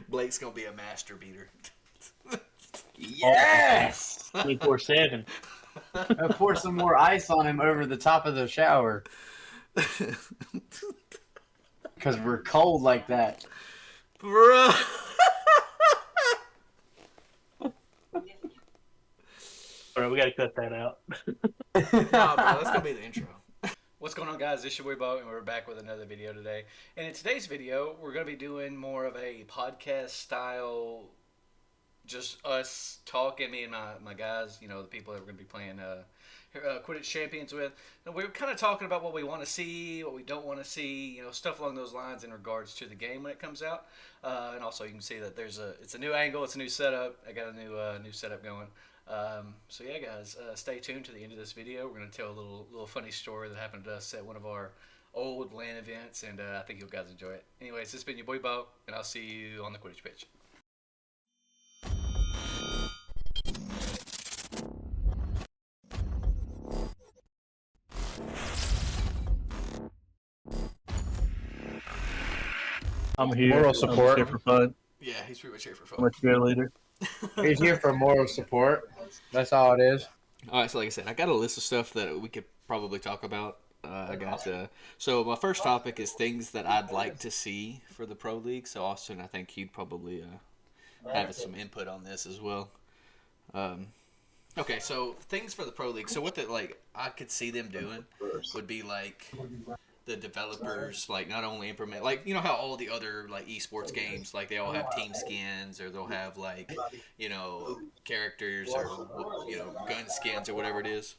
Blake's gonna be a master beater. Yes! 24/7. I'll pour some more ice on him over the top of the shower. Because we're cold like that. Bro. Bro, we gotta cut that out. Nah, bro, that's gonna be the intro. What's going on, guys? This is YaBoyBo, and we're back with another video today. And in today's video, we're gonna be doing more of a podcast style, just us talking, me and my guys, you know, the people that we're gonna be playing Quidditch Champions with. And we're kind of talking about what we want to see, what we don't want to see, you know, stuff along those lines in regards to the game when it comes out. And also, you can see that it's a new angle, it's a new setup. I got a new setup going. So yeah, guys, stay tuned to the end of this video. We're gonna tell a little funny story that happened to us at one of our old LAN events, and I think you guys enjoy it. Anyways, this has been your boy Bo, and I'll see you on the Quidditch pitch. I'm here. Moral I'm just support. here for fun. Yeah, he's pretty much here for I'm fun. a cheerleader. He's here for moral support. That's all it is. All right, so like I said, I got a list of stuff that we could probably talk about. So my first topic is things that I'd like to see for the Pro League. So Austin, I think you'd probably have some input on this as well. Okay, so things for the Pro League. So what I could see them doing would be like the developers like not only implement, like, you know how all the other like esports games, like they all have team skins, or they'll have like, you know, characters, or, you know, gun skins or whatever it is.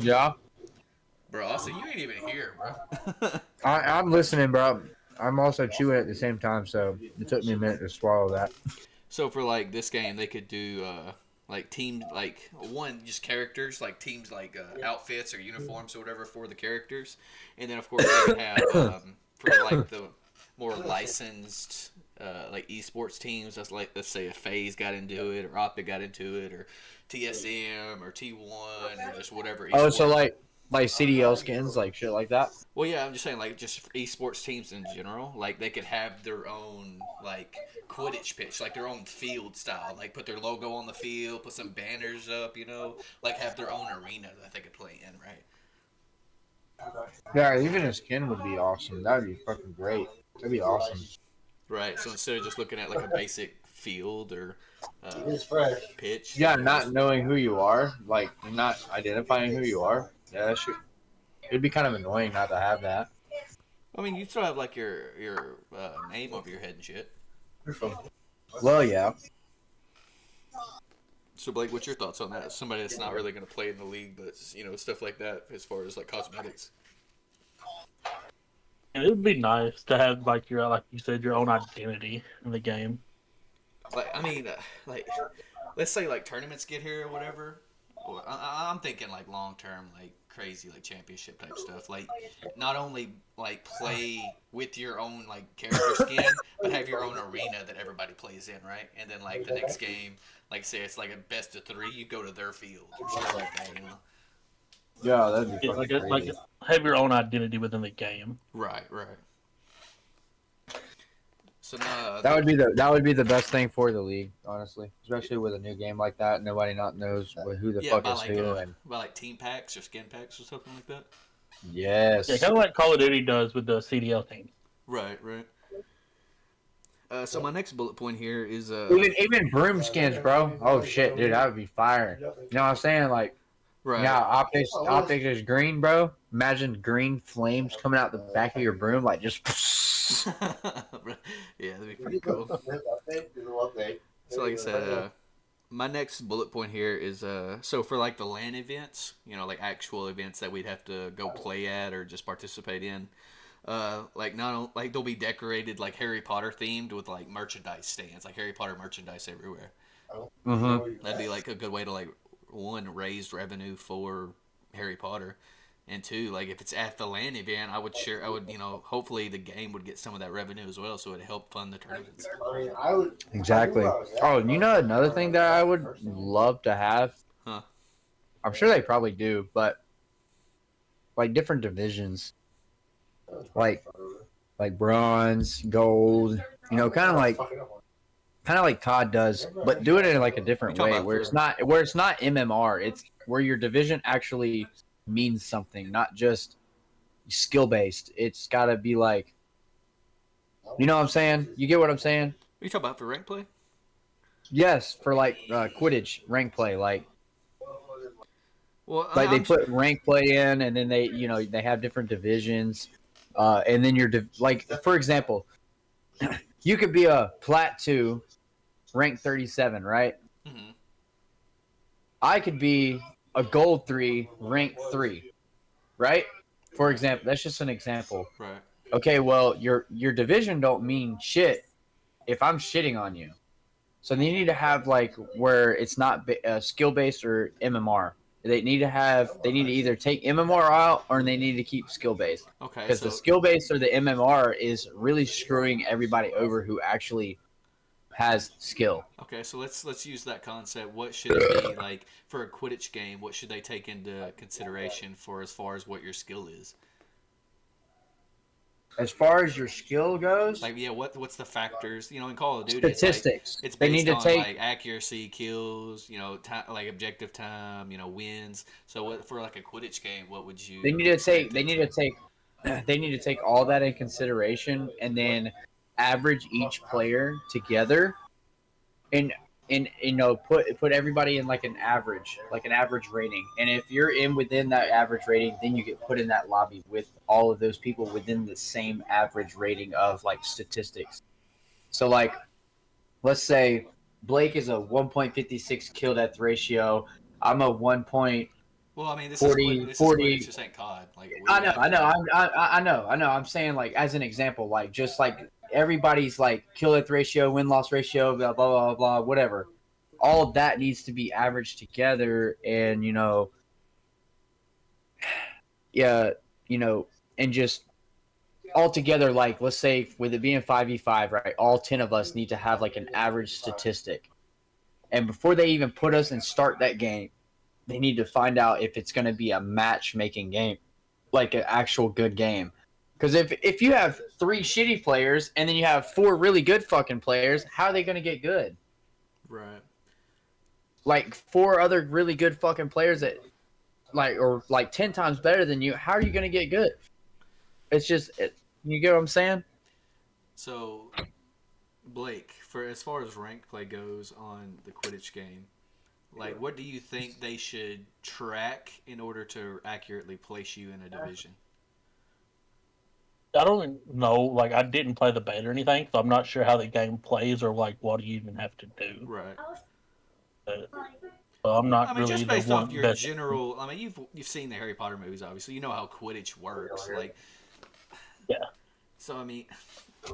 Yeah. Bro, Austin, you ain't even here, bro. I'm listening, bro. I'm also chewing at the same time, so it took me a minute to swallow that. So for like this game, they could do like team, like one just characters, like teams, like outfits or uniforms or whatever for the characters, and then of course they would have for like the more licensed like esports teams. That's like, let's say, if FaZe got into it, or Optic got into it, or TSM or T1, or just whatever. Oh, so esports. like CDL skins, like shit like that? Well, yeah, I'm just saying, like, just esports teams in general, like, they could have their own, like, Quidditch pitch, like, their own field style, like, put their logo on the field, put some banners up, you know, like, have their own arena that they could play in, right? Yeah, even a skin would be awesome. That would be fucking great. That'd be awesome. Right, so instead of just looking at, like, a basic field or pitch. Yeah, not knowing who you are, like, not identifying who you are. Yeah, that should. It'd be kind of annoying not to have that. I mean, you still have, like, your name over your head and shit. Well, yeah. So, Blake, what's your thoughts on that? Somebody that's not really going to play in the league, but, you know, stuff like that as far as, like, cosmetics. And it would be nice to have, like you said, your own identity in the game. Like, I mean, like, let's say, like, tournaments get here or whatever. Or I'm thinking, like, long-term, like, crazy, like, championship type stuff. Like, not only, like, play with your own, like, character skin, but have your own arena that everybody plays in, right? And then, like, the next game, like, say it's, like, a best of 3, you go to their field or something like that, you know? Yeah, that'd be Yeah, fucking like crazy. have your own identity within the game. Right. So now That would be the best thing for the league, honestly. Especially with a new game like that, nobody not knows who the fuck is who. And by like team packs or skin packs or something like that. yes, Yeah, kind of like Call of Duty does with the CDL team. Right. So my next bullet point here is even broom skins, bro. Oh shit, dude, that would be fire. You know what I'm saying? Like, right. yeah, optics is green, bro. Imagine green flames coming out the back of your broom, like just. Yeah, that'd be pretty cool. So like I said, my next bullet point here is so for like the LAN events, you know, like actual events that we'd have to go play at or just participate in. Like they'll be decorated like Harry Potter themed with like merchandise stands, like Harry Potter merchandise everywhere. Mm-hmm. That'd be like a good way to, like, one, raise revenue for Harry Potter, and two, like, if it's at the LAN event, I would, you know, hopefully the game would get some of that revenue as well, so it'd help fund the tournaments. Exactly. Oh, you know another thing that I would love to have? Huh. I'm sure they probably do, but like different divisions. like bronze, gold. You know, kind of like Todd does, but do it in like a You different talking way about where for? it's not MMR. It's where your division actually means something, not just skill based. It's got to be like, you know what I'm saying? You get what I'm saying? You talking about for rank play? Yes, for like Quidditch rank play, Well, like they I'm put rank play in, and then they they have different divisions, and then like for example, you could be a plat 2, rank 37, right? mm-hmm. I could be a gold 3, rank 3, right? For Right. example, that's just an example. Right. Okay, well, your division don't mean shit if I'm shitting on you. So they need to have like where it's not skill based or MMR. They need to either take MMR out or they need to keep skill based Okay. because the So skill based or the MMR is really screwing everybody over who actually has skill. okay. So let's use that concept. What should it be like for a Quidditch game? What should they take into consideration for as far as what your skill is? As far as your skill goes, Like, yeah, what's the factors? You know, in Call of Duty, it's like statistics. it's They need based to on take like accuracy, kills, you know, time, like objective time, you know, wins. So what for like a Quidditch game, what would they you need to take expect they it need to? to take they need to take all that in consideration and then average each player together and put everybody in like an average rating, and if you're in within that average rating then you get put in that lobby with all of those people within the same average rating of like statistics. So like let's say Blake is a 1.56 kill death ratio, I'm a 1.40. Well, I mean, this is Quidditch. This ain't COD. Like I we know, have I to. know, I know. I'm saying like as an example, like just like everybody's like kill death ratio, win loss ratio, blah blah blah blah, whatever. All of that needs to be averaged together, and yeah, and just all together. Like let's say with it being 5v5, right? All 10 of us need to have like an average statistic, and before they even put us and start that game, they need to find out if it's going to be a matchmaking game, like an actual good game. Because if you have 3 shitty players and then you have 4 really good fucking players, how are they going to get good? Right. Like 4 other really good fucking players that or like 10 times better than you. How are you going to get good? It's just you get what I'm saying? So Blake, for as far as rank play goes on the Quidditch game, like what do you think they should track in order to accurately place you in a division? I don't know. Like, I didn't play the beta or anything, so I'm not sure how the game plays or like what you even have to do. Right. But, so I'm not I mean, really just the based off one your best. general. I mean, you've seen the Harry Potter movies, obviously. You know how Quidditch works. Like, Yeah, so I mean,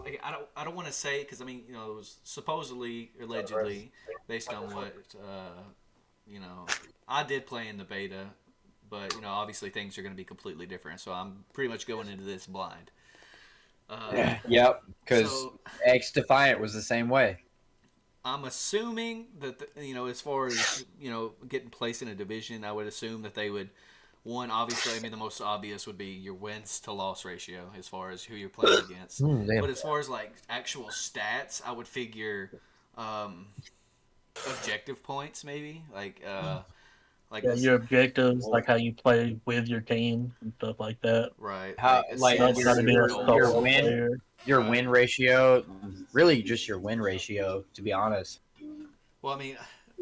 like, I don't want to say because I mean, you know, it was supposedly, allegedly, based on what you know, I did play in the beta, but you know, obviously things are going to be completely different. So I'm pretty much going into this blind. Uh, Yep. Because so X Defiant was the same way. I'm assuming that you know, as far as you know, getting placed in a division, I would assume that they would. One, obviously, I mean, the most obvious would be your wins to loss ratio as far as who you're playing against. Damn. But as far as like actual stats, I would figure um, objective points maybe like yeah. let's Your objectives, like how you play with your team and stuff like that. right How like like Don't try assists, to be a your solo goals, win player. your right. win ratio, really just your win ratio, to be honest. Well, I mean,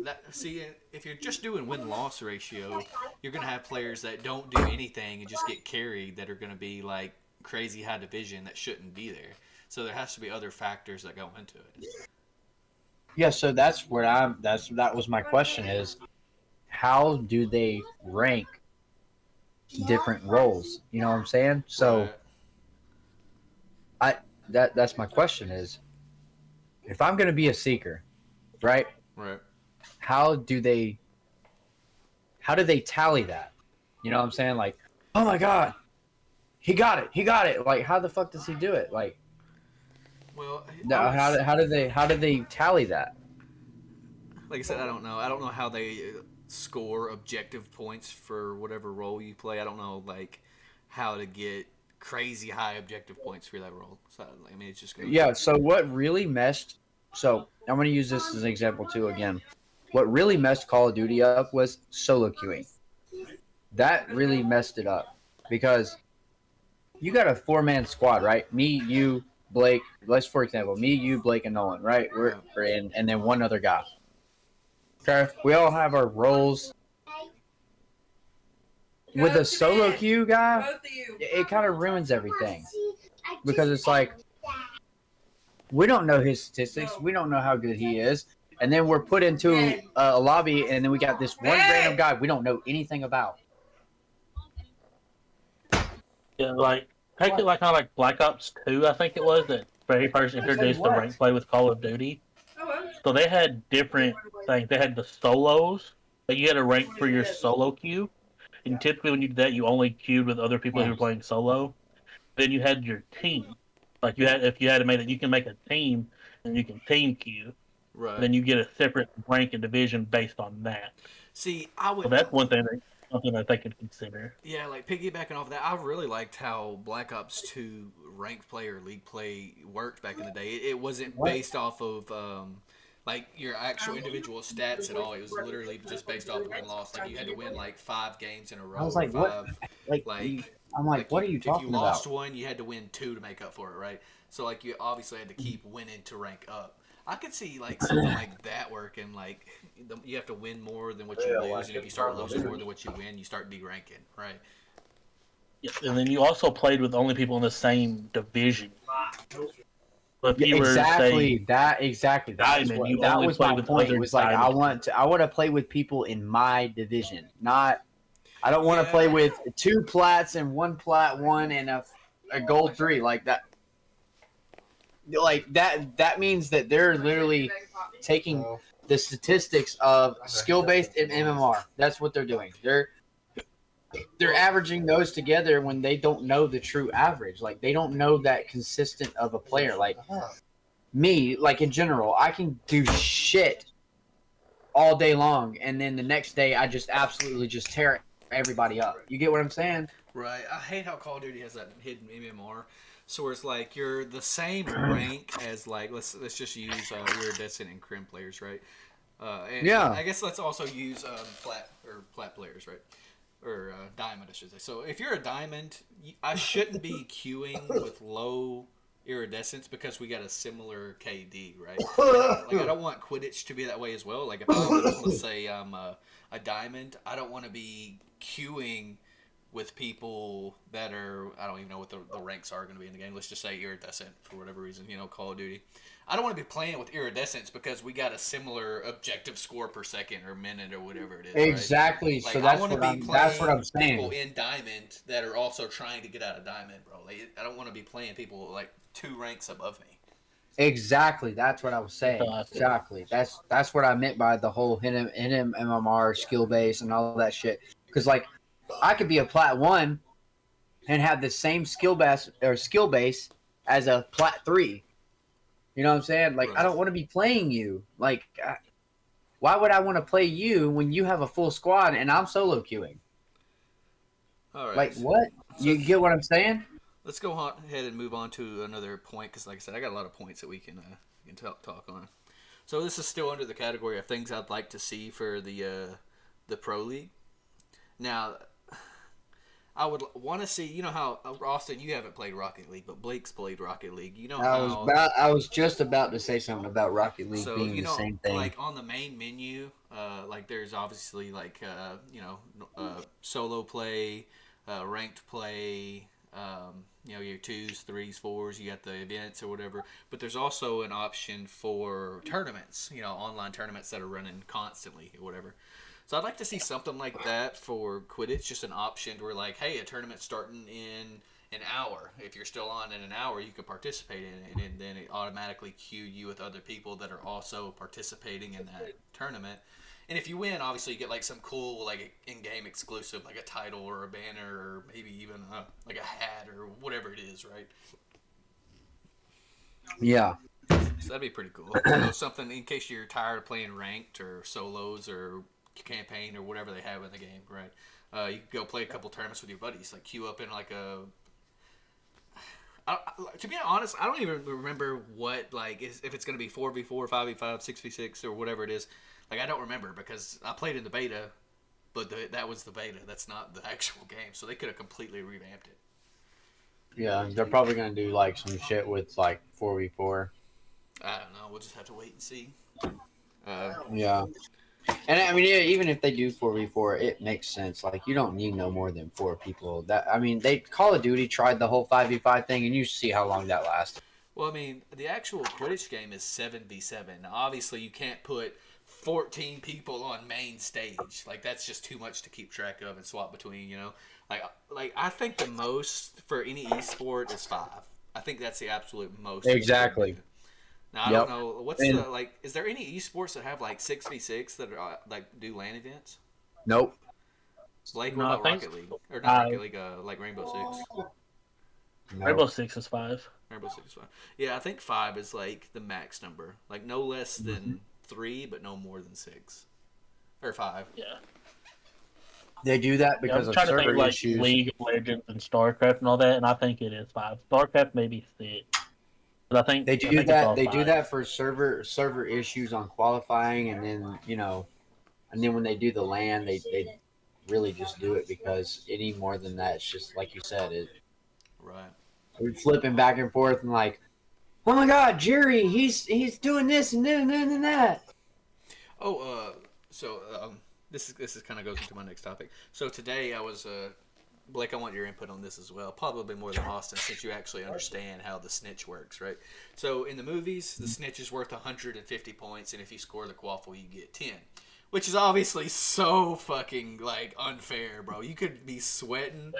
that see, if you're just doing win loss ratio, you're gonna have players that don't do anything and just get carried that are gonna be like crazy high division that shouldn't be there. So there has to be other factors that go into it. Yeah, so that was my question is how do they rank different roles? You know what I'm saying? So Right, I that's my question is if I'm gonna be a seeker, right? right. How do they how do they tally that? You know what I'm saying? Like, oh my god, he got it. Like, how the fuck does he do it? Like, Well, I would how do they tally that? like I said, I don't know. I don't know how they score objective points for whatever role you play. I don't know like how to get crazy high objective points for that role. So I mean, it's just goes. Yeah. So what really messed? So I'm going to use this as an example too. Again, what really messed Call of Duty up was solo queuing. That really messed it up because you got a 4-man squad, right? Me, you, Blake. Let's for example, me, you, Blake, and Nolan, right? We're in, and then one other guy. Okay, we all have our roles. With a solo queue guy, it kind of ruins everything because it's like we don't know his statistics, we don't know how good he is, and then we're put into a lobby, and then we got this one random guy we don't know anything about. Yeah, like take it like kind of like Black Ops 2, I think it was that very first introduced the rank play with Call of Duty. So they had different things. They had the solos, but you had a rank for your solo queue. And typically when you did that, you only queued with other people who were playing solo. Then you had your team. Like you had, if you had to make it, you can make a team and you can team queue. Right. Then you get a separate rank and division based on that. See, I would. So that's one thing something that they could consider. Yeah, like piggybacking off that, I really liked how Black Ops 2 ranked play or league play worked back in the day. It wasn't based off of like your actual individual stats at all. It was literally just based off win loss. Like you had to win like 5 games in a row. I was like, what? I'm like, what are you talking If you lost about? one, you had to win 2 to make up for it, right? So like you obviously had to keep winning to rank up. I could see like something like that working. Like you have to win more than what you lose, and if you start losing more than what you win, you start deranking, right? Yeah, and then you also played with only people in the same division. So if you exactly. were, say, Exactly. Diamond, you That only was play my with point. It other was like I Diamond. want to play with people in my division, not. I don't want to Yeah. play with 2 plats and 1 plat 1 and a gold 3 like that. Like that means that they're literally taking the statistics of skill based and MMR. That's what they're doing. They're averaging those together when they don't know the true average. Like they don't know that consistent of a player. Like me, like in general, I can do shit all day long, and then the next day I just absolutely just tear everybody up. You get what I'm saying? Right. I hate how Call of Duty has that hidden MMR. So where it's like you're the same rank as like let's just use iridescent and crim players, right? And Yeah. I guess let's also use plat players, right? Or diamond, I should say. So if you're a diamond, I shouldn't be queuing with low iridescence because we got a similar KD, right? Like I don't want Quidditch to be that way as well. Like if let's say I'm a diamond, I don't want to be queuing with people that are I don't even know what the ranks are going to be in the game. Let's just say iridescent for whatever reason, Call of Duty. I don't want to be playing with iridescence because we got a similar objective score per second or minute or whatever it is. Exactly. Right? Like, so that's what I'm saying. People in diamond that are also trying to get out of diamond, bro. Like, I don't want to be playing people like 2 ranks above me. Exactly. That's what I was saying. Exactly. That's what I meant by the whole hidden MMR skill base and all that shit. Because like I could be a plat 1 and have the same skill base as a plat 3. You know what I'm saying? Like Right. I don't want to be playing you. Like why would I want to play you when you have a full squad and I'm solo queuing? All right. Like what? So You get what I'm saying? let's go ahead and move on to another point because, like I said, I got a lot of points that we can talk on. So this is still under the category of things I'd like to see for the pro league. Now, I would want to see. You know how Austin, you haven't played Rocket League, but Blake's played Rocket League. You know I was just about to say something about Rocket League so being the same thing. like on the main menu, like there's obviously like solo play, ranked play. Your 2s, 3s, 4s. You got the events or whatever. But there's also an option for tournaments. Online tournaments that are running constantly or whatever. So I'd like to see something like that for Quidditch. Just an option where like, hey, a tournament's starting in an hour. If you're still on in an hour, you can participate in it, and then it automatically queue you with other people that are also participating in that tournament. And if you win, obviously you get like some cool like in-game exclusive, like a title or a banner, or maybe even like a hat or whatever it is, right? Yeah. So that'd be pretty cool. Something in case you're tired of playing ranked or solos or campaign or whatever they have in the game, right? You could go play a couple tournaments with your buddies, like queue up in like to be honest, I don't even remember what if it's going to be 4v4, 5v5, 6v6, or whatever it is. Like I don't remember because I played in the beta, but that was the beta. That's not the actual game, so they could have completely revamped it. Yeah, they're probably gonna do like some shit with like 4v4. I don't know. We'll just have to wait and see. Yeah. And I mean, yeah, even if they do 4v4, it makes sense. Like, you don't need no more than 4 people. They Call of Duty tried the whole 5v5 thing, and you see how long that lasted. Well, I mean, the actual Quidditch game is 7v7. Now, obviously, you can't put 14 people on main stage. Like, that's just too much to keep track of and swap between, you know? Like I think the most for any esport is 5. I think that's the absolute most. Exactly. Now, I don't know. Is there any esports that have, 6v6 that are, do LAN events? Nope. What about Rocket League? Or not Rocket League, like Rainbow Six? No. Rainbow Six is 5. Rainbow Six is 5. Yeah, I think 5 is, the max number. Like, no less than 3, but no more than 6. Or 5. Yeah. They do that because of server issues. League of Legends and StarCraft and all that, and I think it is 5. StarCraft maybe 6. But I think they do that. They do that for server issues on qualifying, and then when they do the LAN, they really just do it because any more than that, it's just like you said. Right. We're flipping back and forth and like, oh my God, Jerry, he's doing this and doing that. Oh, this is kind of goes into my next topic. So today I was Blake, I want your input on this as well, probably more than Austin, since you actually understand how the snitch works, right? So in the movies, the snitch is worth 150 points, and if you score the quaffle, you get 10, which is obviously so fucking unfair, bro. You could be sweating,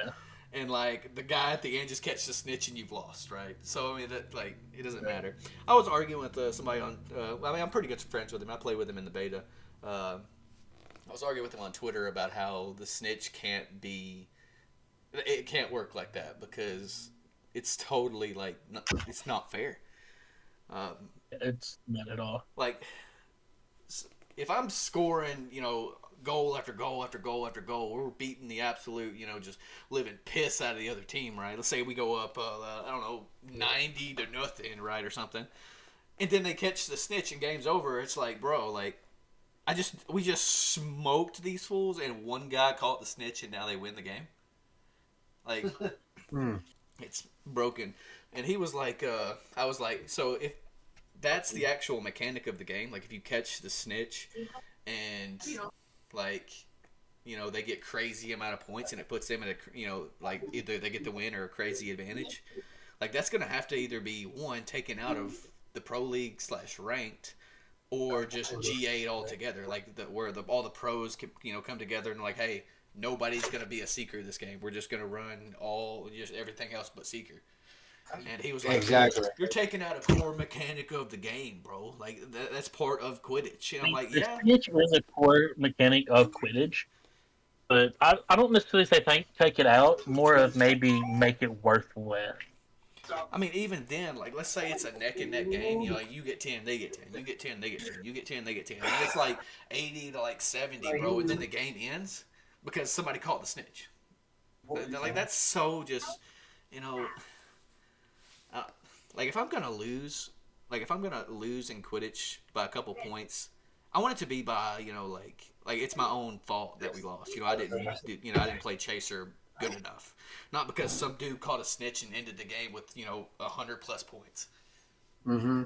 and the guy at the end just catch the snitch, and you've lost, right? So I mean that it doesn't matter. I was arguing with somebody on. I'm pretty good friends with him. I play with him in the beta. I was arguing with him on Twitter about how the snitch can't be. It can't work like that because it's totally it's not fair. It's not at all. If I'm scoring, goal after goal after goal after goal, we're beating the absolute, just living piss out of the other team, right? Let's say we go up, 90-0, right, or something, and then they catch the snitch and game's over. It's bro, we just smoked these fools, and one guy caught the snitch, and now they win the game. It's broken. And he was I was so if that's the actual mechanic of the game, if you catch the snitch and, they get crazy amount of points and it puts them in either they get the win or a crazy advantage, that's going to have to either be, one, taken out of the Pro League / ranked, or just GA'd altogether, where all the pros can, come together and hey, nobody's going to be a seeker this game. We're just going to run just everything else but seeker. And he was exactly. You're taking out a core mechanic of the game, bro. That's part of Quidditch. And I'm yeah. Quidditch is a core mechanic of Quidditch. But I don't necessarily say take it out. More of maybe make it worth less. I mean, even then, let's say it's a neck and neck game. You get 10, they get 10. You get 10, they get 10. You get 10, they get 10. And it's 80 to 70, bro. And then the game ends because somebody caught the snitch. That's so just, if I'm gonna lose, in Quidditch by a couple points, I want it to be by it's my own fault that we lost. I didn't play chaser good enough, not because some dude caught a snitch and ended the game with 100+ points. Mm-hmm.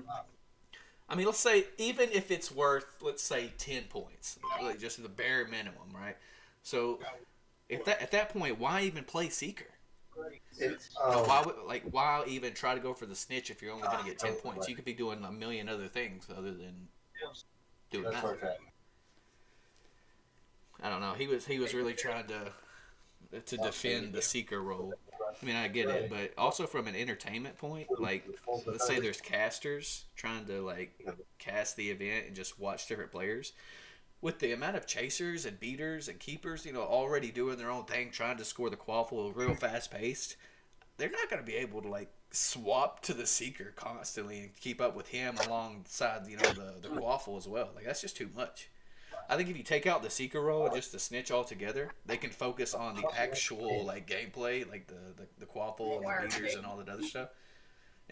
I mean, let's say even if it's worth 10 points, just the bare minimum, right? So at that point, why even play seeker? Why even try to go for the snitch if you're only going to get 10 points? You could be doing a million other things other than doing that. Okay. I don't know. He was really trying to defend the seeker role. I mean, I get it, but also from an entertainment point, let's say there's casters trying to cast the event and just watch different players. With the amount of chasers and beaters and keepers, already doing their own thing, trying to score the quaffle real fast paced, they're not going to be able to swap to the seeker constantly and keep up with him alongside the quaffle as well. That's just too much. I think if you take out the seeker role and just the snitch altogether, they can focus on the actual gameplay, the quaffle and the beaters and all that other stuff.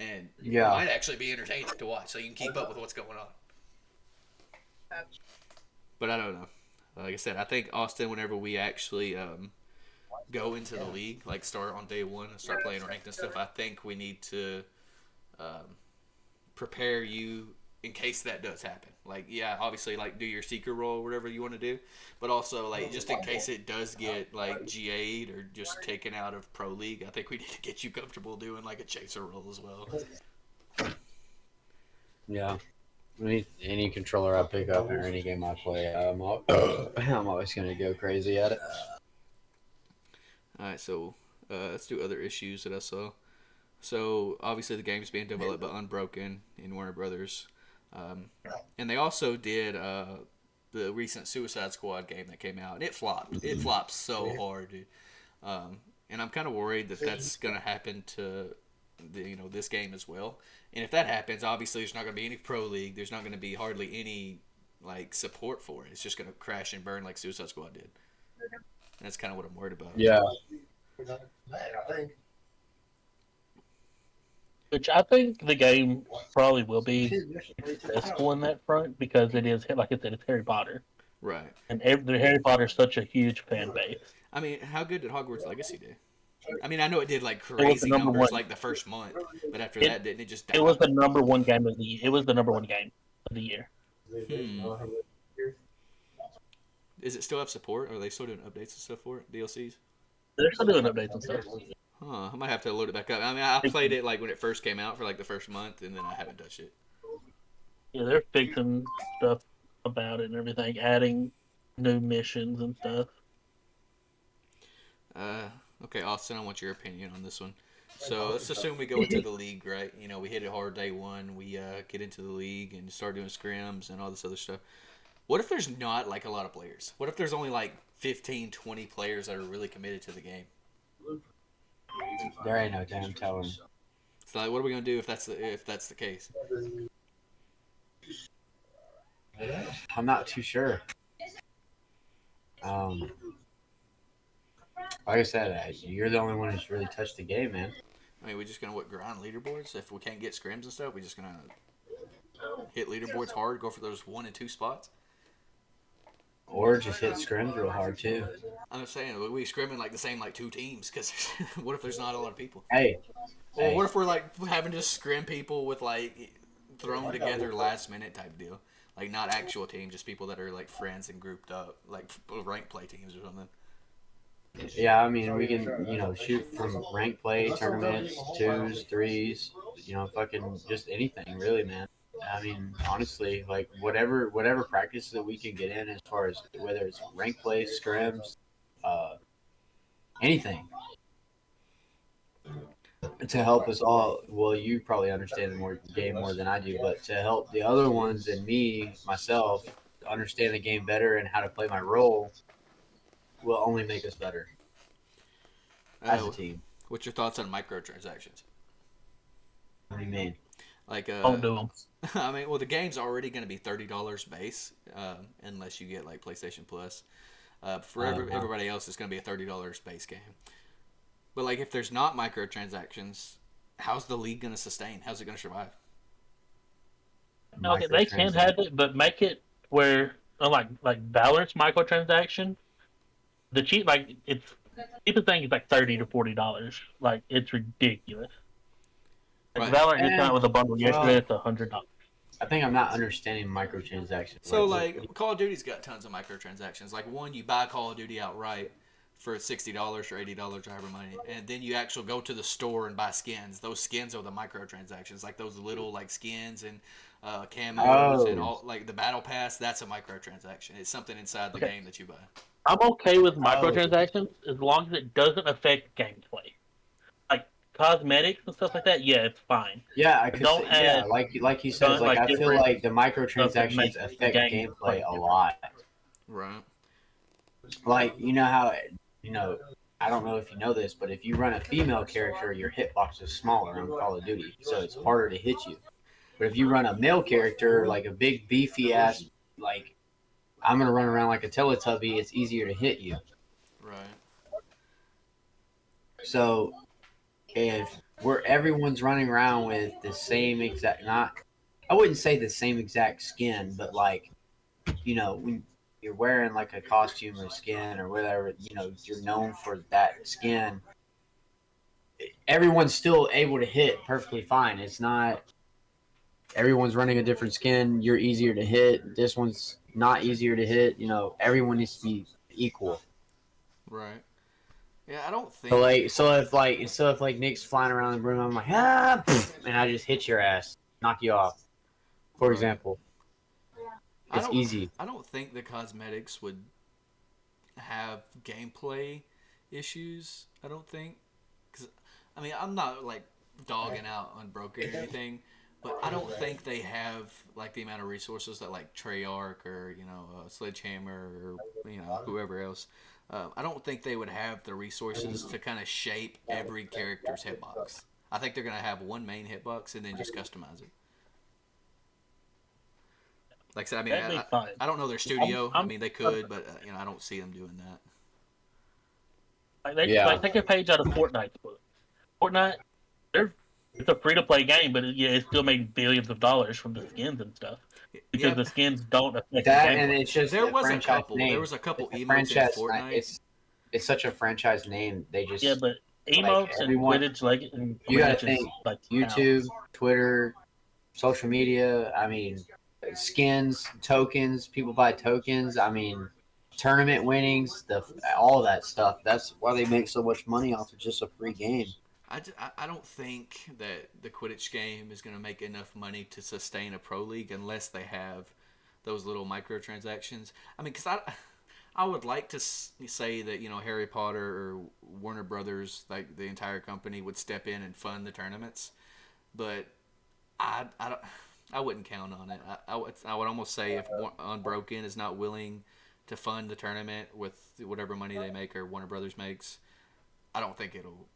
and it might actually be entertaining to watch, so you can keep up with what's going on. But I don't know. Like I said, I think Austin, whenever we actually go into the league, like start on day one and start playing ranked and stuff, I think we need to prepare you in case that does happen. Like, yeah, obviously, like, do your seeker role or whatever you want to do, but also, like, just in case it does get, like, GA'd or just taken out of Pro League, I think we need to get you comfortable doing, like, a chaser role as well. Yeah. Any controller I pick up or any game I play, I'm always going to go crazy at it. All right, so let's do other issues that I saw. So, obviously, the game's being developed by Unbroken in Warner Brothers. And they also did the recent Suicide Squad game that came out, and it flopped. It flopped so hard, dude. And I'm kind of worried that that's going to happen to this game as well. And if that happens, obviously there's not going to be any Pro League. There's not going to be hardly any like support for it. It's just going to crash and burn like Suicide Squad did. And that's kind of what I'm worried about. Yeah. Which I think the game probably will be successful in that front because it is, like I said, it's Harry Potter. Right. And Harry Potter is such a huge fan base. I mean, how good did Hogwarts Legacy do? I mean, I know it did like crazy numbers like the first month, but after that, didn't it just die? It was the number one game of the year. It was the number one game of the year. Does it still have support? Are they still doing updates and stuff for it? DLCs? They're still doing updates and stuff. Huh, I might have to load it back up. I mean, I played it like when it first came out for like the first month, and then I haven't touched it. Yeah, they're fixing stuff about it and everything, adding new missions and stuff. Okay, Austin, I want your opinion on this one. So let's assume we go into the league, right? You know, we hit it hard day one. We get into the league and start doing scrims and all this other stuff. What if there's not like a lot of players? What if there's only like 15, 20 players that are really committed to the game? There ain't no damn telling. So like, what are we gonna do if that's the case? I'm not too sure. Like I said, you're the only one who's really touched the game, man. I mean, we're just gonna grind leaderboards. If we can't get scrims and stuff, we're just gonna hit leaderboards hard, go for those 1 and 2 spots. Or just hit scrims real hard too. I'm just saying, we scrimming like the same like 2 teams because what if there's not a lot of people? Well, what if we're like having to scrim people with like thrown together last minute type deal, like not actual team, just people that are like friends and grouped up, like rank play teams or something. Yeah, I mean, we can, shoot from rank play, tournaments, 2s, 3s, fucking just anything, really, man. I mean, honestly, like, whatever practice that we can get in as far as whether it's rank play, scrims, anything. To help us all, well, you probably understand the game more than I do, but to help the other ones and myself, understand the game better and how to play my role will only make us better as a team. What's your thoughts on microtransactions? What do you mean? Like, don't do them. I mean, well, the game's already going to be $30 base, unless you get like PlayStation Plus. For everybody else, it's going to be a $30 base game. But like, if there's not microtransactions, how's the league going to sustain? How's it going to survive? Okay, they can have it, but make it where like Valorant's microtransaction. The cheap it's cheapest thing is like $30 to $40. Like, it's ridiculous. Like, Right. Valorant just came out with a bundle yesterday. It's $100. I think I'm not understanding microtransactions. So like, Call of Duty's got tons of microtransactions. Like, one, you buy Call of Duty outright for $60 or $80 or however money, and then you actually go to the store and buy skins. Those skins are the microtransactions, like those little like skins and camos and all, like the battle pass. That's a microtransaction. It's something inside the game that you buy. I'm okay with microtransactions as long as it doesn't affect gameplay. Like cosmetics and stuff like that, yeah, it's fine. Yeah, I could like he says, like I feel like the microtransactions affect gameplay a lot. Right. Like, you know how, I don't know if you know this, but if you run a female character, your hitbox is smaller on Call of Duty, so it's harder to hit you. But if you run a male character, like a big beefy ass, like I'm gonna run around like a Teletubby, it's easier to hit you. Right. So if where everyone's running around with the same exact, not, I wouldn't say the same exact skin, but like, when you're wearing like a costume or skin or whatever, you're known for that skin. Everyone's still able to hit perfectly fine. It's not everyone's running a different skin. You're easier to hit. This one's not easier to hit. Everyone needs to be equal. Right. Yeah, I don't So think. like, so if Nick's flying around the room, I'm like, and I just hit your ass, knock you off. For Right. example, I it's don't. easy. I don't think the cosmetics would have gameplay issues. I don't think, because I mean, I'm not like dogging out Unbroken or anything, but I don't think they have like the amount of resources that like Treyarch or Sledgehammer or whoever else. I don't think they would have the resources to kind of shape every character's hitbox. I think they're gonna have one main hitbox and then just customize it. Like I said, I mean, That'd be fine. I don't know their studio. I I'm, mean, they could, but I don't see them doing that. like take a page out of Fortnite's book. Fortnite, it's a free to play game, but it still made billions of dollars from the skins and stuff because Yeah, the skins don't affect the That and gameplay. it's just there a was a franchise couple. There name. was a couple It's a emotes in franchise. Fortnite. It's such a franchise name. They Yeah, just but emotes and everyone. Quidditch, like and You got to Quidditch is think like YouTube, Twitter, social media. I mean, skins, tokens. People buy tokens. I mean, tournament winnings, all that stuff. That's why they make so much money off of just a free game. I don't think that the Quidditch game is going to make enough money to sustain a pro league unless they have those little microtransactions. I mean, because I would like to say that Harry Potter or Warner Brothers, like the entire company, would step in and fund the tournaments, but I don't. I wouldn't count on it. I would almost say if Unbroken is not willing to fund the tournament with whatever money they make or Warner Brothers makes, I don't think it'll.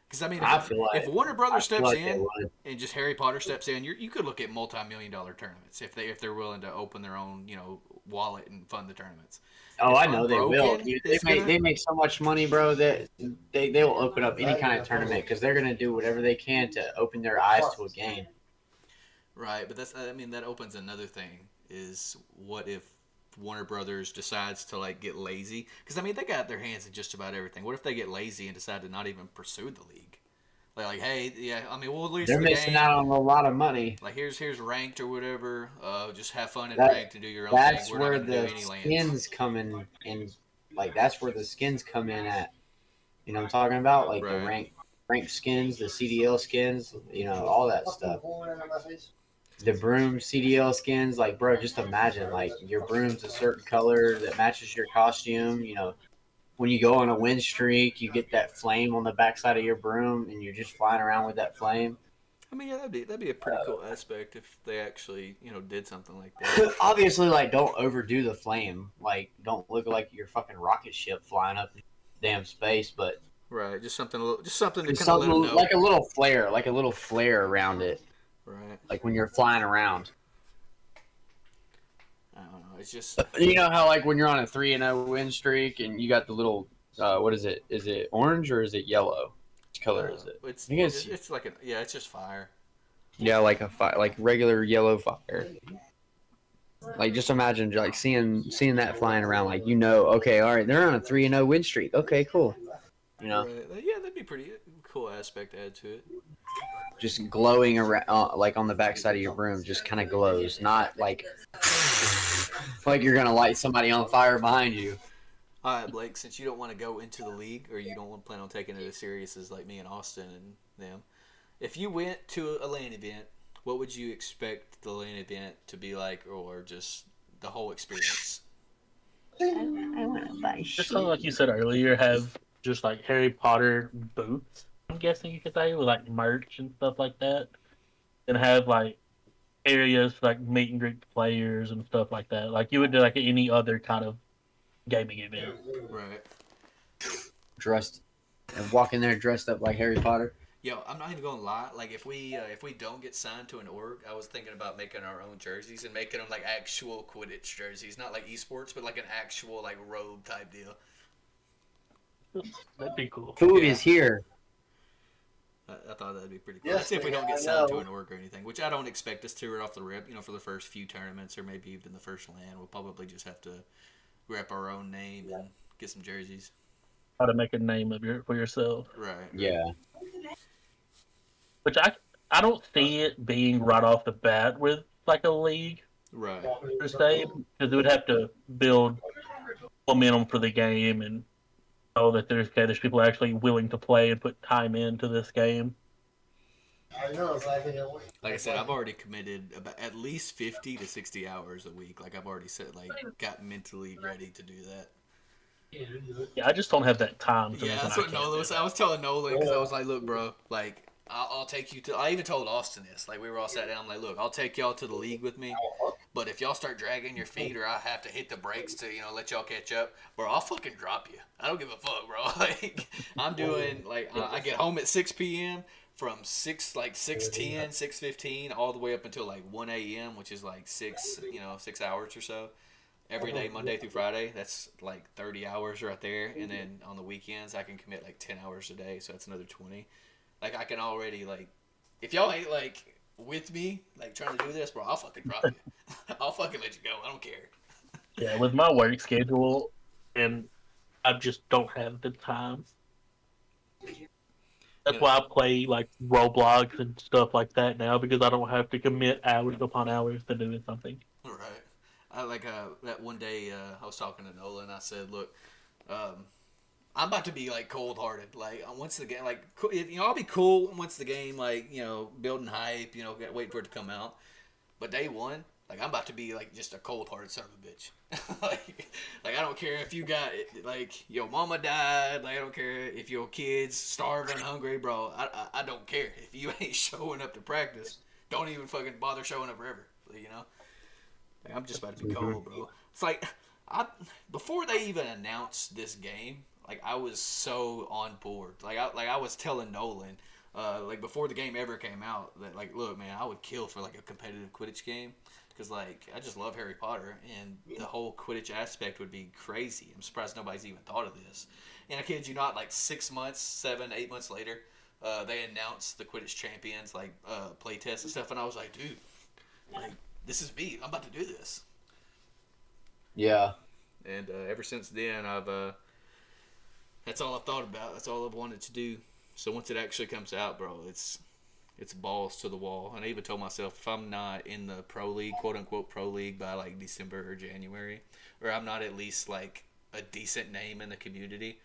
Because I mean, if Warner Brothers steps in and just Harry Potter steps in, you could look at multi-million-dollar tournaments if they're willing to open their own wallet and fund the tournaments. Oh, If I know they will. Unbroken They make so much money, bro, that they'll open up any kind of tournament because they're gonna do whatever they can to open their eyes to a game. Right, but that opens another thing. Is what if Warner Brothers decides to like get lazy? Because I mean, they got their hands in just about everything. What if they get lazy and decide to not even pursue the league? Like hey, yeah, I mean, we'll release They're the missing game. out on a lot of money. Like here's ranked or whatever. Just have fun in ranked and do your own thing. That's We're where not gonna the do any lands. skins come in. Like that's where the skins come in at. You know what I'm talking about? Like the rank skins, the CDL skins, all that stuff. The broom CDL skins, like bro, just imagine like your broom's a certain color that matches your costume. When you go on a win streak, you get that flame on the backside of your broom, and you're just flying around with that flame. I mean, yeah, that'd be a pretty cool aspect if they actually did something like that. Obviously, like don't overdo the flame. Like don't look like your fucking rocket ship flying up in damn space, but right, just something to kind of something let them know. like a little flare around it. Right. Like when you're flying around. I don't know. It's just You know how like when you're on a 3-0 win streak and you got the little what is it? Is it orange or is it yellow? Which color is it? It's like it's just fire. Yeah, like a fire, like regular yellow fire. Like just imagine like seeing that flying around, like okay, all right, they're on a 3-0 win streak. Okay, cool. Right. Yeah, that'd be pretty cool aspect to add to it. Just glowing around, like on the backside of your broom, just kind of glows, not like like you're gonna light somebody on fire behind you. All right, Blake. Since you don't want to go into the league, or you don't want to plan on taking it as serious as like me and Austin and them, if you went to a LAN event, what would you expect the LAN event to be like, or just the whole experience? I want to buy Just like you said earlier, have just like Harry Potter booths. I'm guessing you could say with like merch and stuff like that, and have like areas for, like meet and greet players and stuff like that. Like you would do like any other kind of gaming event. Right. Dressed and walk in there dressed up like Harry Potter. Yo, I'm not even gonna lie. Like, if we don't get signed to an org, I was thinking about making our own jerseys and making them like actual Quidditch jerseys, not like esports, but like an actual like robe type deal. That'd be cool. Food Yeah. is here. I thought that'd be pretty cool. Yes, Let's see if we don't get I signed to know. an org or anything, which I don't expect us to right off the rip. For the first few tournaments or maybe even the first LAN, we'll probably just have to rep our own name and get some jerseys. How to make a name for yourself. Right. Yeah. Which I don't see it being right off the bat with like a league Right. per se, because it would have to build momentum for the game and know that there's people actually willing to play and put time into this game. Like I said, I've already committed about at least 50 to 60 hours a week. Like I've already said, got mentally ready to do that. Yeah, I just don't have that time. Yeah, that's what Nolan was. I was telling Nolan because I was like, look, bro, I'll take you to. I even told Austin this. We were all sat down. I'm like, look, I'll take y'all to the league with me. But if y'all start dragging your feet, or I have to hit the brakes to let y'all catch up, bro, I'll fucking drop you. I don't give a fuck, bro. I'm doing I get home at 6 p.m. from 6:10, 6:15, all the way up until 1 a.m., which is 6 hours or so. Every day, Monday through Friday, that's 30 hours right there. And then on the weekends, I can commit 10 hours a day, so that's another 20. I can already, if y'all ain't, with me, trying to do this, bro, I'll fucking drop you. I'll fucking let you go. I don't care. Yeah, with my work schedule, and I just don't have the time. That's why I play, Roblox and stuff like that now, because I don't have to commit hours upon hours to doing something. Right. I that one day I was talking to Nolan. I said, "Look, I'm about to be cold-hearted. Once the game, I'll be cool once the game, building hype, waiting for it to come out. But day one, I'm about to be just a cold-hearted son of a bitch. I don't care if you got your mama died. I don't care if your kids starving, hungry, bro. I don't care if you ain't showing up to practice. Don't even fucking bother showing up ever. I'm just about to be cold, bro. It's before they even announced this game, I was so on board. I was telling Nolan, before the game ever came out, that look, man, I would kill for a competitive Quidditch game, because I just love Harry Potter, and the whole Quidditch aspect would be crazy. I'm surprised nobody's even thought of this. And I kid you not, 6 months, 7, 8 months later, they announced the Quidditch Champions playtest and stuff, and I was like, dude, this is me. I'm about to do this. Yeah. And ever since then, that's all I've thought about. That's all I've wanted to do. So once it actually comes out, bro, it's balls to the wall. And I even told myself, if I'm not in the pro league, quote unquote pro league, by December or January, or I'm not at least a decent name in the community,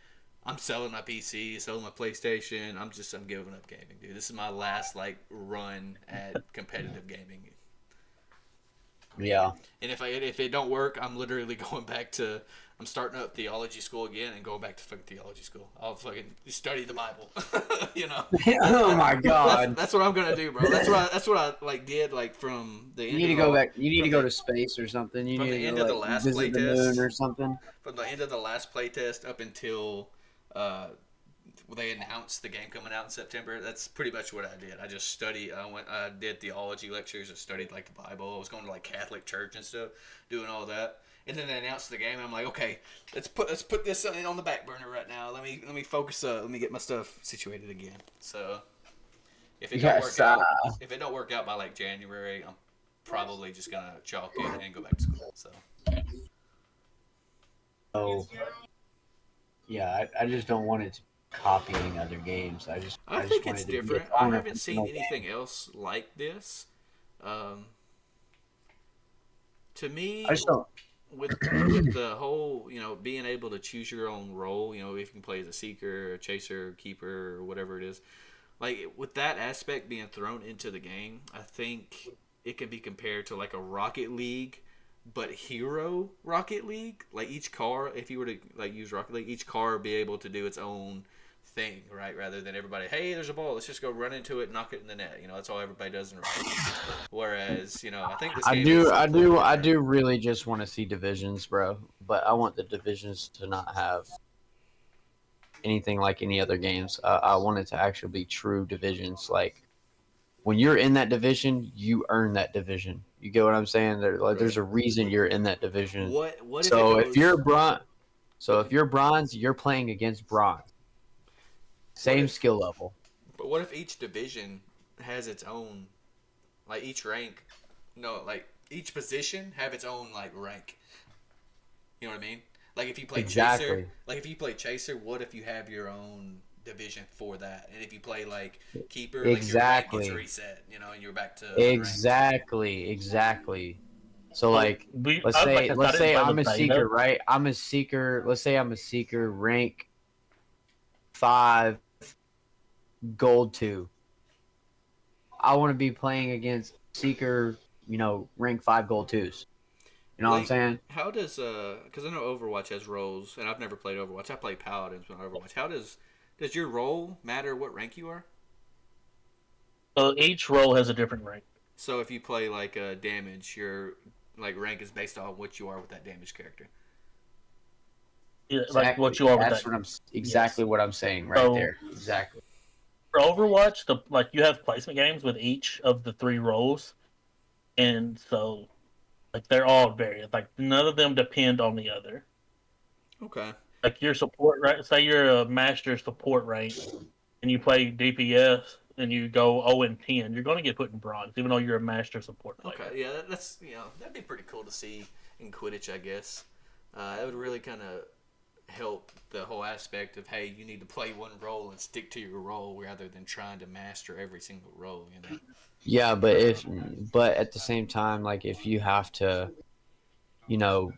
I'm selling my PC, selling my PlayStation. I'm giving up gaming, dude. This is my last run at competitive gaming. Yeah. And if it don't work, I'm literally going back to. I'm starting up theology school again and going back to fucking theology school. I'll fucking study the Bible. Oh my God. That's what I'm gonna do, bro. That's what I did from the end. You need to go back. You need to go to space or something. You need the to end go, of the last visit the playtest. moon or something. From the end of the last playtest up until they announced the game coming out in September. That's pretty much what I did. I just studied. I did theology lectures. I studied the Bible. I was going to Catholic church and stuff, doing all that. And then they announced the game. And I'm like, okay, let's put this on the back burner right now. Let me focus. Let me get my stuff situated again. So if it don't work out by January, I'm probably just gonna chalk it and go back to school. So. Oh. Yeah, I just don't want it to be copying other games. I think it's different. I haven't seen anything else like this. To me, I just don't. With the whole, being able to choose your own role, if you can play as a seeker, a chaser, keeper, or whatever it is, with that aspect being thrown into the game, I think it can be compared to a Rocket League, but hero Rocket League. Each car, if you were to use Rocket League, each car would be able to do its own thing, right? Rather than everybody, hey, there's a ball, let's just go run into it, knock it in the net. That's all everybody does in Rocket League. Whereas, I think this game I do really just want to see divisions, bro. But I want the divisions to not have anything like any other games. I want it to actually be true divisions. When you're in that division, you earn that division. You get what I'm saying? There's a reason you're in that division. What so if you're So if you're bronze, you're playing against bronze. Same skill level. But what if each division has its own, like each rank, no, like each position have its own like rank? You know what I mean? Like if you play Chaser, like if you play Chaser, what if you have your own division for that? And if you play like Keeper, like your rank gets reset, you know, and you're back to exactly. So like, let's say I'm a Seeker, right? I'm a Seeker. Let's say I'm a Seeker, rank 5, gold 2. I want to be playing against Seeker, you know, rank 5, gold 2s. You know what I'm saying? How does because I know Overwatch has roles, and I've never played Overwatch. I play Paladins on Overwatch. How does your role matter? What rank you are? So each role has a different rank. So if you play like damage, your like rank is based on what you are with that damage character. Yeah, like what you are with that. What I'm saying right there. Exactly. For Overwatch, you have placement games with each of the 3 roles, and so like they're all varied. Like none of them depend on the other. Okay. Like your support, right? Say you're a master support rank, and you play DPS, and you go 0-10. You're going to get put in bronze, even though you're a master support player. Okay, yeah, that's that'd be pretty cool to see in Quidditch, I guess. That would really kind of help the whole aspect of, hey, you need to play one role and stick to your role rather than trying to master every single role, you know. Yeah, but at the same time, like if you have to, you know,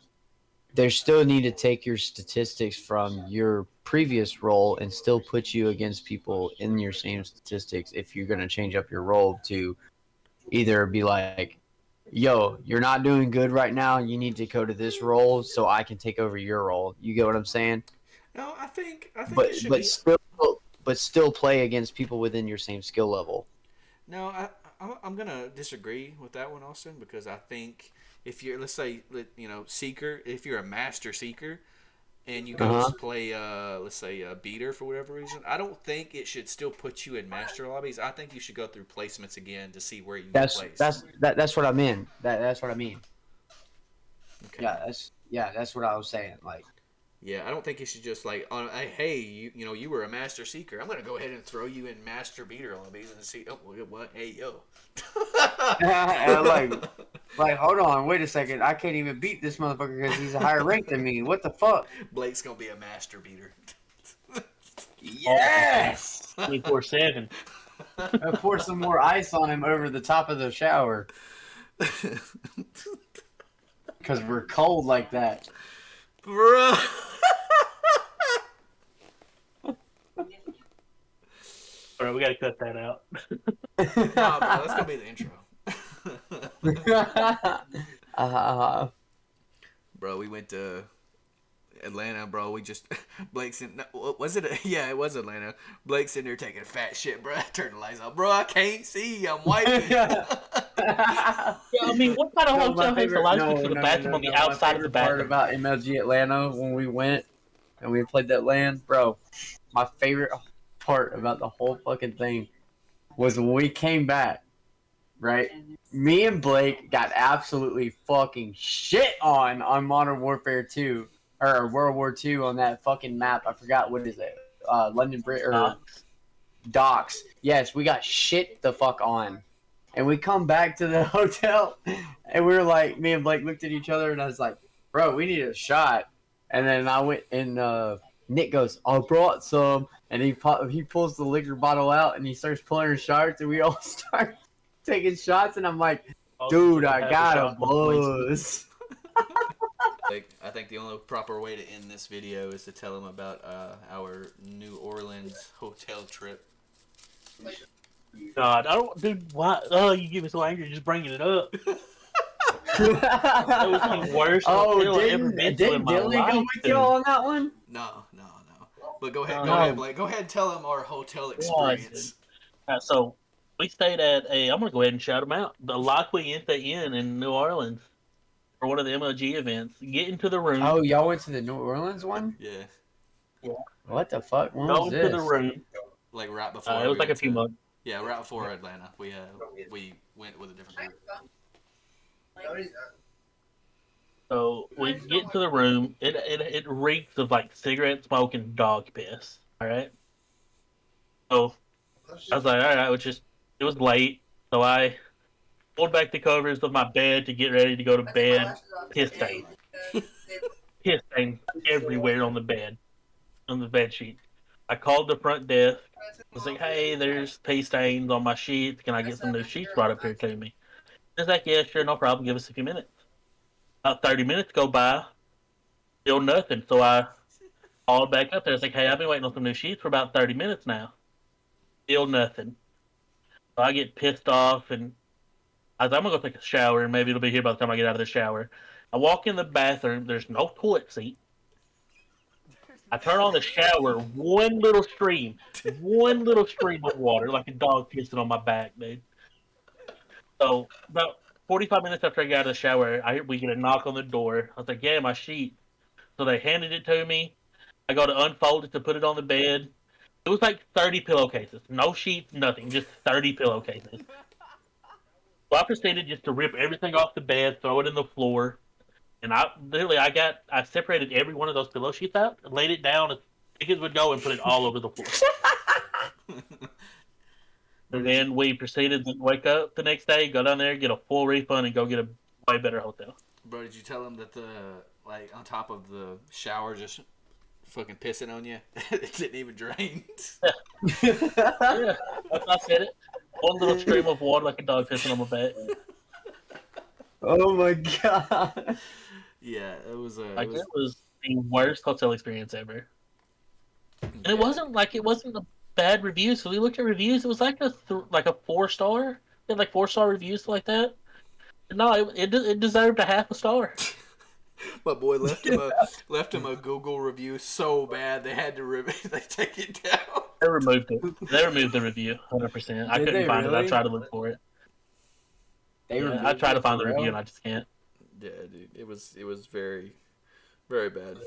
they still need to take your statistics from your previous role and still put you against people in your same statistics if you're going to change up your role to either be like, yo, you're not doing good right now, you need to go to this role so I can take over your role. You get what I'm saying? No, I think it should be still play against people within your same skill level. No, I'm gonna disagree with that one, Austin, because I think if you're, let's say, Seeker, if you're a Master Seeker, and you go play, let's say, a Beater for whatever reason, I don't think it should still put you in Master lobbies. I think you should go through placements again to see where you get placed. That's what I mean. That's what I mean. Okay. Yeah, that's what I was saying. Like. Yeah, I don't think you should just like, hey, you were a Master Seeker. I'm gonna go ahead and throw you in Master Beater lobbies and see. Oh, what? Hey, yo. like, hold on, wait a second. I can't even beat this motherfucker because he's a higher rank than me. What the fuck? Blake's gonna be a Master Beater. Yes. 24/7. I'll pour some more ice on him over the top of the shower. Because we're cold like that. Bro. Alright, we gotta cut that out. Nah, bro, that's gonna be the intro. Bro, we went to Atlanta, bro. We just Blake's in. Was it? Yeah, it was Atlanta. Blake's in there taking fat shit, bro. Turn the lights off, bro. I can't see. I'm wiping. Yeah, I mean, what kind of hotel has the lights for the bathroom on the outside of the bathroom? Part about MLG Atlanta when we went and we played that LAN, bro. My favorite part about the whole fucking thing was when we came back, right? Me and Blake got absolutely fucking shit on Modern Warfare 2 or World War 2 on that fucking map. I forgot what is it. London Bridge or Docks. Yes, we got shit the fuck on. And we come back to the hotel and we were like, me and Blake looked at each other and I was like, bro, we need a shot. And then I went and Nick goes, I brought some, and he pulls the liquor bottle out and he starts pulling shots and we all start taking shots and I'm like, dude, I got a buzz. I think the only proper way to end this video is to tell them about our New Orleans hotel trip. God, I don't, dude. Why? Oh, you get me so angry just bringing it up. That was the worst hotel I've ever been to in my life. Didn't we go with y'all on that one? No. But go ahead, Blake. Go ahead and tell them our hotel experience. So we stayed at I'm gonna go ahead and shout them out. The La Quinta Inn in New Orleans for one of the MLG events. Get into the room. Oh, y'all went to the New Orleans one? Yeah. What the fuck? When Go was into this? the room. Like right before. It was like a few months. Yeah, right before Atlanta. We went with a different group. So we get to the room. It reeks of like cigarette smoke and dog piss. All right. So I was like, all right, it was late, so I pulled back the covers of my bed to get ready to go to bed. Piss stains everywhere on the bed sheet. I called the front desk. I was like, hey, there's pee stains on my sheets. Can I get some new sheets brought up here to me? It's like, yeah, sure, no problem. Give us a few minutes. About 30 minutes go by, still nothing. So I called back up there. I was like, hey, I've been waiting on some new sheets for about 30 minutes now. Still nothing. So I get pissed off and I was like, I'm going to go take a shower and maybe it'll be here by the time I get out of the shower. I walk in the bathroom. There's no toilet seat. I turn on the shower. One little stream of water, like a dog pissing on my back, dude. So about 45 minutes after I got out of the shower, we get a knock on the door. I was like, yeah, my sheet. So they handed it to me. I go to unfold it to put it on the bed. It was like 30 pillowcases. No sheets, nothing. Just 30 pillowcases. So I proceeded just to rip everything off the bed, throw it in the floor. And I separated every one of those pillow sheets out, and laid it down as thick as would go, and put it all over the floor. And then we proceeded to wake up the next day, go down there, get a full refund, and go get a way better hotel. Bro, did you tell them that on top of the shower just fucking pissing on you? It didn't even drain. Yeah, I said it. One little stream of water like a dog pissing on my back. Oh my god. Yeah, it was the worst hotel experience ever. And it wasn't a bad review. So we looked at reviews. It was like a 4-star. It had like 4-star reviews like that. No, it deserved a half a star. My boy left him a Google review so bad they had to they take it down. They removed it. They removed the review 100%. I couldn't find it. I tried to look for it. I tried to find the review and I just can't. Yeah, dude, it was very, very bad.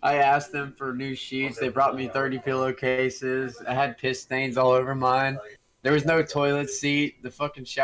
I asked them for new sheets. They brought me 30 pillowcases. I had piss stains all over mine. There was no toilet seat. The fucking shower